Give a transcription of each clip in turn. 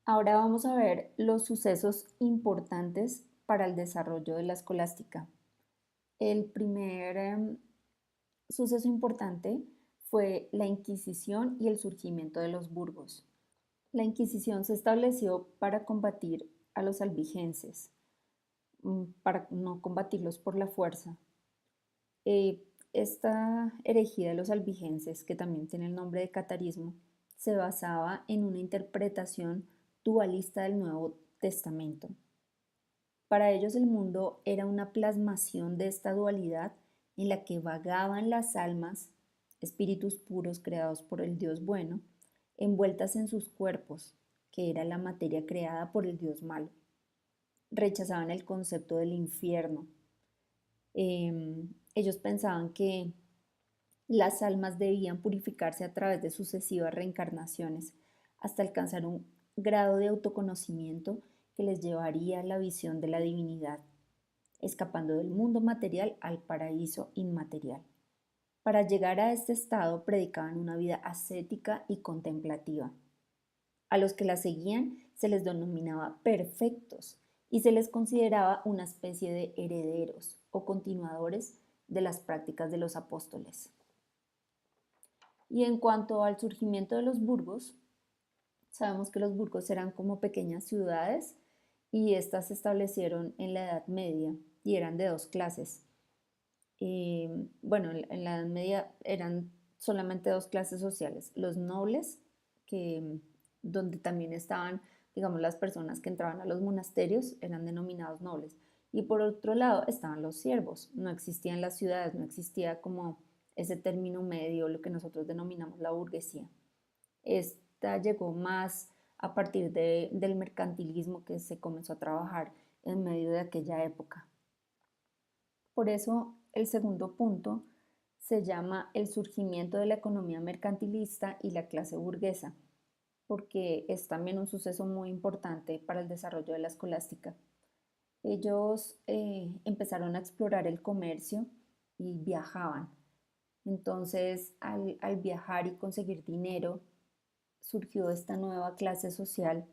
Ahora vamos a ver los sucesos importantes para el desarrollo de la escolástica. El primer suceso importante fue la Inquisición y el surgimiento de los burgos. La Inquisición se estableció para combatir a los albigenses, para no combatirlos por la fuerza. Esta herejía de los albigenses, que también tiene el nombre de catarismo, se basaba en una interpretación dualista del Nuevo Testamento. Para ellos el mundo era una plasmación de esta dualidad en la que vagaban las almas, espíritus puros creados por el Dios bueno, envueltas en sus cuerpos, que era la materia creada por el Dios malo. Rechazaban el concepto del infierno. Ellos pensaban que las almas debían purificarse a través de sucesivas reencarnaciones hasta alcanzar un grado de autoconocimiento que les llevaría a la visión de la divinidad, escapando del mundo material al paraíso inmaterial. Para llegar a este estado predicaban una vida ascética y contemplativa. A los que la seguían se les denominaba perfectos y se les consideraba una especie de herederos o continuadores de las prácticas de los apóstoles. Y en cuanto al surgimiento de los burgos, sabemos que los burgos eran como pequeñas ciudades y estas se establecieron en la Edad Media y eran de dos clases. Bueno, en la Edad Media eran solamente dos clases sociales, los nobles, que, donde también estaban, digamos, las personas que entraban a los monasterios, eran denominados nobles. Y por otro lado estaban los siervos, no existían las ciudades, no existía como ese término medio, lo que nosotros denominamos la burguesía. Esta llegó más a partir del mercantilismo que se comenzó a trabajar en medio de aquella época. Por eso el segundo punto se llama el surgimiento de la economía mercantilista y la clase burguesa, porque es también un suceso muy importante para el desarrollo de la escolástica. Ellos empezaron a explorar el comercio y viajaban. Entonces, al viajar y conseguir dinero, surgió esta nueva clase social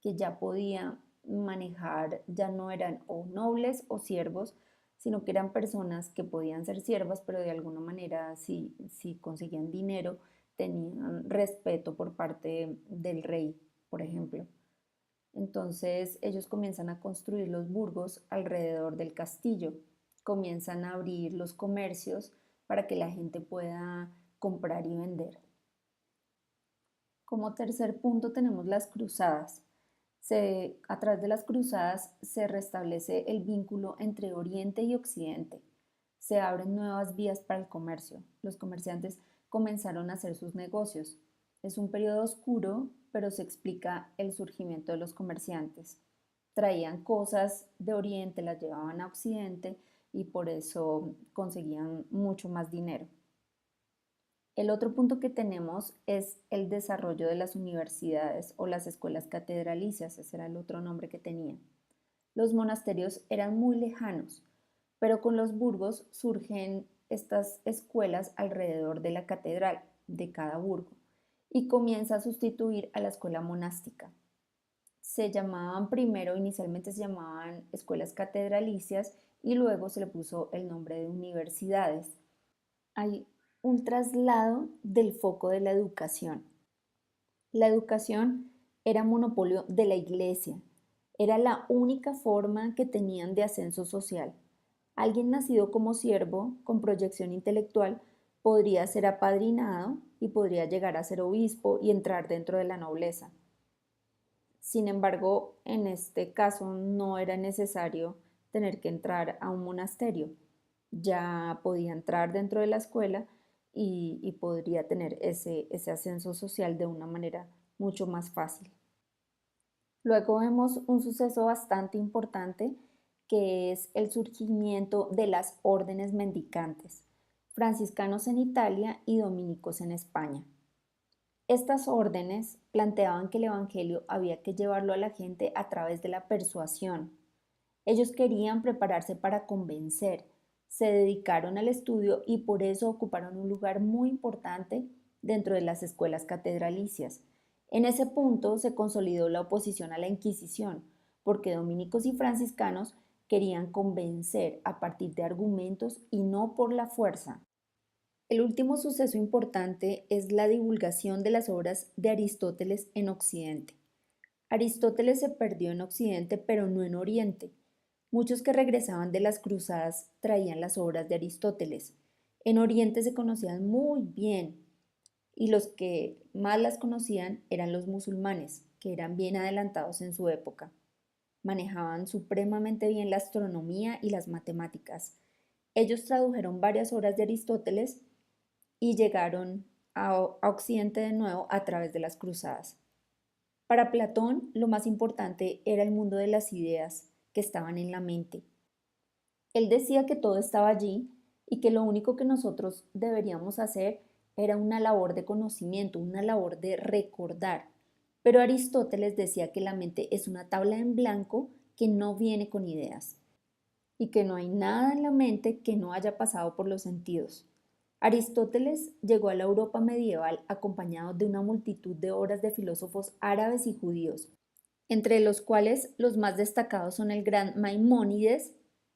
que ya podía manejar, ya no eran o nobles o siervos, sino que eran personas que podían ser siervas, pero de alguna manera si conseguían dinero, tenían respeto por parte del rey, por ejemplo. Entonces ellos comienzan a construir los burgos alrededor del castillo, comienzan a abrir los comercios para que la gente pueda comprar y vender. Como tercer punto tenemos las cruzadas. A través de las cruzadas se restablece el vínculo entre Oriente y Occidente. Se abren nuevas vías para el comercio. Los comerciantes comenzaron a hacer sus negocios. Es un periodo oscuro, pero se explica el surgimiento de los comerciantes. Traían cosas de Oriente, las llevaban a Occidente y por eso conseguían mucho más dinero. El otro punto que tenemos es el desarrollo de las universidades o las escuelas catedralicias, ese era el otro nombre que tenían. Los monasterios eran muy lejanos, pero con los burgos surgen estas escuelas alrededor de la catedral de cada burgo y comienza a sustituir a la escuela monástica. Se llamaban primero, inicialmente se llamaban escuelas catedralicias y luego se le puso el nombre de universidades. Hay un traslado del foco de la educación. La educación era monopolio de la iglesia, era la única forma que tenían de ascenso social. Alguien nacido como siervo, con proyección intelectual, podría ser apadrinado y podría llegar a ser obispo y entrar dentro de la nobleza. Sin embargo, en este caso no era necesario tener que entrar a un monasterio. Ya podía entrar dentro de la escuela y podría tener ese ascenso social de una manera mucho más fácil. Luego vemos un suceso bastante importante que es el surgimiento de las órdenes mendicantes, franciscanos en Italia y dominicos en España. Estas órdenes planteaban que el Evangelio había que llevarlo a la gente a través de la persuasión. Ellos querían prepararse para convencer, se dedicaron al estudio y por eso ocuparon un lugar muy importante dentro de las escuelas catedralicias. En ese punto se consolidó la oposición a la Inquisición, porque dominicos y franciscanos querían convencer a partir de argumentos y no por la fuerza. El último suceso importante es la divulgación de las obras de Aristóteles en Occidente. Aristóteles se perdió en Occidente, pero no en Oriente. Muchos que regresaban de las cruzadas traían las obras de Aristóteles. En Oriente se conocían muy bien y los que más las conocían eran los musulmanes, que eran bien adelantados en su época. Manejaban supremamente bien la astronomía y las matemáticas. Ellos tradujeron varias obras de Aristóteles y llegaron a Occidente de nuevo a través de las cruzadas. Para Platón, lo más importante era el mundo de las ideas que estaban en la mente. Él decía que todo estaba allí y que lo único que nosotros deberíamos hacer era una labor de conocimiento, una labor de recordar. Pero Aristóteles decía que la mente es una tabla en blanco que no viene con ideas y que no hay nada en la mente que no haya pasado por los sentidos. Aristóteles llegó a la Europa medieval acompañado de una multitud de obras de filósofos árabes y judíos, entre los cuales los más destacados son el gran Maimónides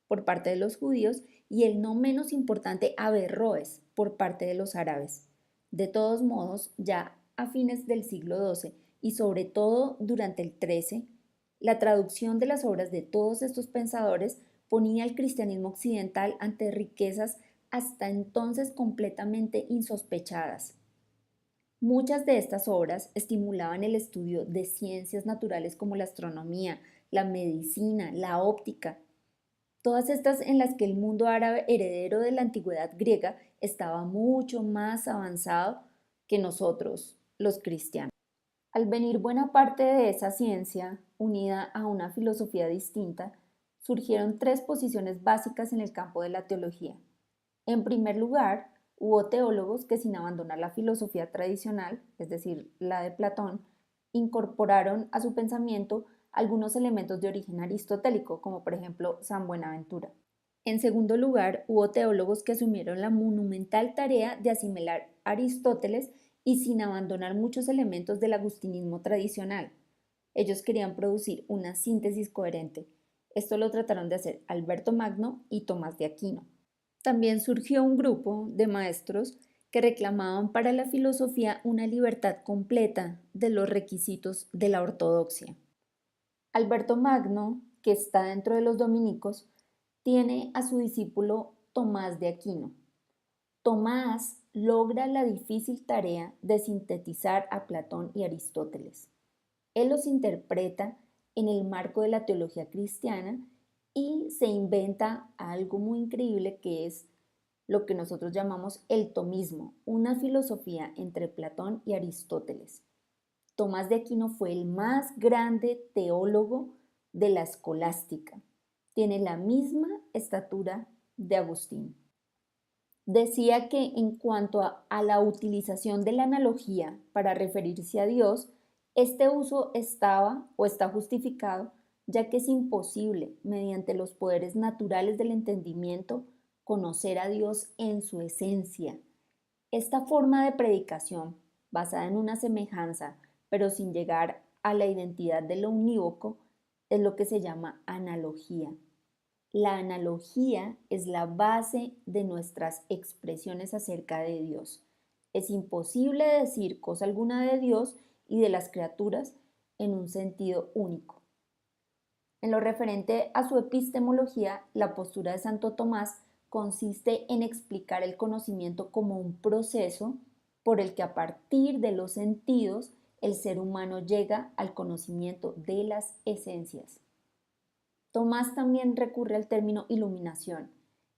por parte de los judíos y el no menos importante Averroes por parte de los árabes. De todos modos, ya a fines del siglo XII y sobre todo durante el XIII, la traducción de las obras de todos estos pensadores ponía al cristianismo occidental ante riquezas hasta entonces completamente insospechadas. Muchas de estas obras estimulaban el estudio de ciencias naturales como la astronomía, la medicina, la óptica, todas estas en las que el mundo árabe heredero de la antigüedad griega estaba mucho más avanzado que nosotros, los cristianos. Al venir buena parte de esa ciencia, unida a una filosofía distinta, surgieron tres posiciones básicas en el campo de la teología. En primer lugar, hubo teólogos que sin abandonar la filosofía tradicional, es decir, la de Platón, incorporaron a su pensamiento algunos elementos de origen aristotélico, como por ejemplo San Buenaventura. En segundo lugar, hubo teólogos que asumieron la monumental tarea de asimilar a Aristóteles y sin abandonar muchos elementos del agustinismo tradicional. Ellos querían producir una síntesis coherente. Esto lo trataron de hacer Alberto Magno y Tomás de Aquino. También surgió un grupo de maestros que reclamaban para la filosofía una libertad completa de los requisitos de la ortodoxia. Alberto Magno, que está dentro de los dominicos, tiene a su discípulo Tomás de Aquino. Tomás logra la difícil tarea de sintetizar a Platón y Aristóteles. Él los interpreta en el marco de la teología cristiana y se inventa algo muy increíble que es lo que nosotros llamamos el tomismo, una filosofía entre Platón y Aristóteles. Tomás de Aquino fue el más grande teólogo de la escolástica. Tiene la misma estatura de Agustín. Decía que en cuanto a la utilización de la analogía para referirse a Dios, este uso estaba o está justificado, ya que es imposible, mediante los poderes naturales del entendimiento, conocer a Dios en su esencia. Esta forma de predicación, basada en una semejanza, pero sin llegar a la identidad de lo unívoco, es lo que se llama analogía. La analogía es la base de nuestras expresiones acerca de Dios. Es imposible decir cosa alguna de Dios y de las criaturas en un sentido único. En lo referente a su epistemología, la postura de Santo Tomás consiste en explicar el conocimiento como un proceso por el que a partir de los sentidos el ser humano llega al conocimiento de las esencias. Tomás también recurre al término iluminación,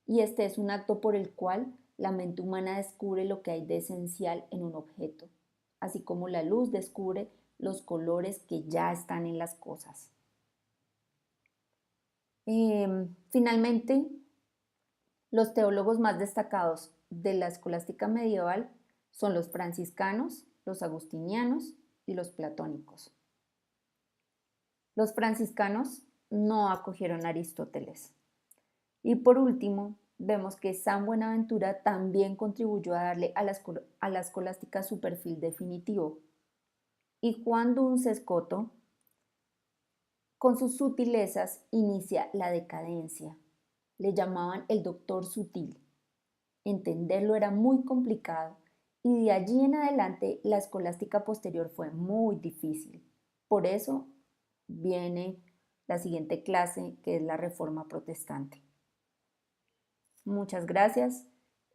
y este es un acto por el cual la mente humana descubre lo que hay de esencial en un objeto, así como la luz descubre los colores que ya están en las cosas. Finalmente, los teólogos más destacados de la escolástica medieval son los franciscanos, los agustinianos y los platónicos. Los franciscanos no acogieron a Aristóteles. Y por último, vemos que San Buenaventura también contribuyó a darle a la escolástica su perfil definitivo. Y Juan Duns Scoto, con sus sutilezas, inicia la decadencia. Le llamaban el doctor sutil. Entenderlo era muy complicado y de allí en adelante la escolástica posterior fue muy difícil. Por eso viene la siguiente clase, que es la Reforma Protestante. Muchas gracias.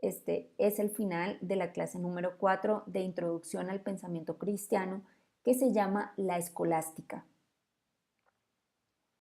Este es el final de la clase número 4 de Introducción al Pensamiento Cristiano, que se llama La Escolástica.